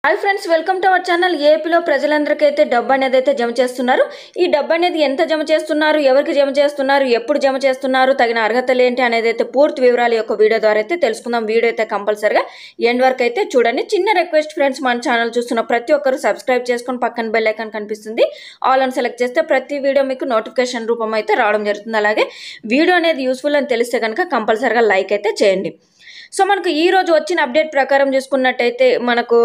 Hi friends, welcome to our channel. ఏపీలో ప్రజలందరికైతే డబ్బు అనేది అయితే జమ చేస్తున్నారు. ఈ డబ్బు అనేది ఎంత జమ చేస్తున్నారు, ఎవరికి జమ చేస్తున్నారు, ఎప్పుడు జమ చేస్తున్నారు, తగిన అర్హతలు ఏంటి అనేది అయితే పూర్తి వివరాలు యొక్క వీడియో ద్వారా అయితే తెలుసుకుందాం. వీడియో అయితే కంపల్సరిగా ఎండ్ వరకు అయితే చూడండి. చిన్న రిక్వెస్ట్ ఫ్రెండ్స్, మన ఛానల్ చూస్తున్న ప్రతి ఒక్కరు సబ్స్క్రైబ్ చేసుకొని పక్కన బెల్ ఐకాన్ కనిపిస్తుంది, ఆల్ అని సెలెక్ట్ చేస్తే ప్రతి వీడియో మీకు నోటిఫికేషన్ రూపం అయితే రావడం జరుగుతుంది. అలాగే వీడియో అనేది యూస్ఫుల్ అని తెలిస్తే కనుక కంపల్సరిగా లైక్ అయితే చేయండి. సో మనకు ఈ రోజు వచ్చిన అప్డేట్ ప్రకారం చూసుకున్నట్టయితే మనకు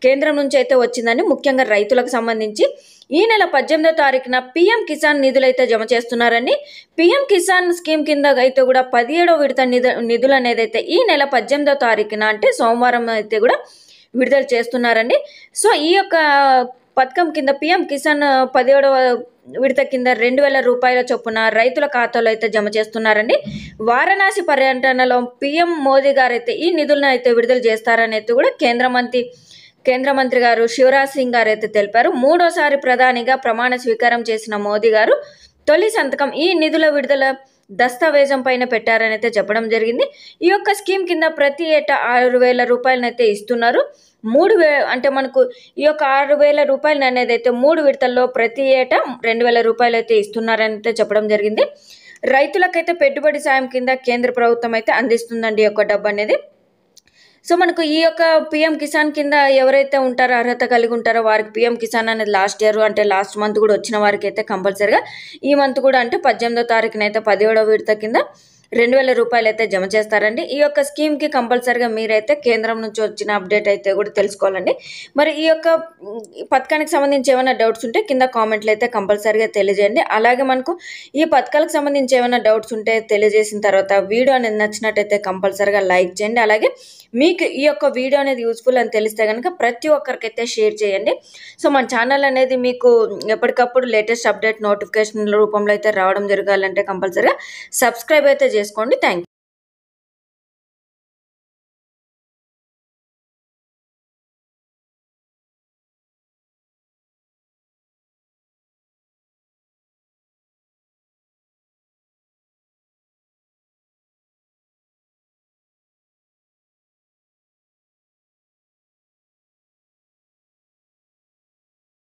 కేంద్రం నుంచి అయితే వచ్చిందండి. ముఖ్యంగా రైతులకు సంబంధించి ఈ నెల 18వ తారీఖున పీఎం కిసాన్ నిధులు అయితే జమ చేస్తున్నారండి. పీఎం కిసాన్ స్కీమ్ కింద అయితే కూడా 17వ విడత నిధులు అనేది అయితే ఈ నెల 18వ తారీఖున అంటే సోమవారం అయితే కూడా విడుదల చేస్తున్నారండి. సో ఈ యొక్క పథకం కింద పీఎం కిసాన్ 17వ విడత కింద 2000 రూపాయల చొప్పున రైతుల ఖాతాలో అయితే జమ చేస్తున్నారండి. వారణాసి పర్యటనలో పీఎం మోదీ గారు అయితే ఈ నిధులను అయితే విడుదల చేస్తారని అయితే కూడా కేంద్ర మంత్రి గారు శివరాజ్ సింగ్ గారు అయితే తెలిపారు. మూడోసారి ప్రధానిగా ప్రమాణ స్వీకారం చేసిన మోదీ గారు తొలి సంతకం ఈ నిధుల విడుదల దస్తావేజం పైన పెట్టారని అయితే చెప్పడం జరిగింది. ఈ యొక్క స్కీమ్ కింద ప్రతి ఏటా 6,000 రూపాయలనైతే ఇస్తున్నారు. అంటే మనకు ఈ యొక్క 6,000 రూపాయలు అనేది అయితే 3 విడతల్లో ప్రతి ఏటా 2,000 రూపాయలు అయితే ఇస్తున్నారని అయితే చెప్పడం జరిగింది. రైతులకైతే పెట్టుబడి సాయం కింద కేంద్ర ప్రభుత్వం అయితే అందిస్తుందండి ఈ యొక్క డబ్బు అనేది. సో మనకు ఈ యొక్క పీఎం కిసాన్ కింద ఎవరైతే ఉంటారో, అర్హత కలిగి ఉంటారో వారికి పీఎం కిసాన్ అనేది లాస్ట్ ఇయర్ అంటే లాస్ట్ మంత్ కూడా వచ్చిన వారికి అయితే కంపల్సరిగా ఈ మంత్ కూడా అంటే 18వ తారీఖున అయితే 17వ విడత కింద 2,000 రూపాయలు అయితే జమ చేస్తారండి. ఈ యొక్క స్కీమ్కి కంపల్సరిగా మీరైతే కేంద్రం నుంచి వచ్చిన అప్డేట్ అయితే కూడా తెలుసుకోవాలండి. మరి ఈ యొక్క పథకానికి సంబంధించి ఏమైనా డౌట్స్ ఉంటే కింద కామెంట్లు అయితే కంపల్సరిగా తెలియజేయండి. అలాగే మనకు ఈ పథకాలకు సంబంధించి ఏమైనా డౌట్స్ ఉంటే తెలియజేసిన తర్వాత వీడియో అనేది నచ్చినట్టయితే కంపల్సరిగా లైక్ చేయండి. అలాగే మీకు ఈ యొక్క వీడియో అనేది యూస్ఫుల్ అని తెలిస్తే కనుక ప్రతి ఒక్కరికైతే షేర్ చేయండి. సో మన ఛానల్ అనేది మీకు ఎప్పటికప్పుడు లేటెస్ట్ అప్డేట్ నోటిఫికేషన్ రూపంలో అయితే రావడం జరగాలంటే కంపల్సరిగా సబ్స్క్రైబ్ అయితే చేసుకోండి. Thank you.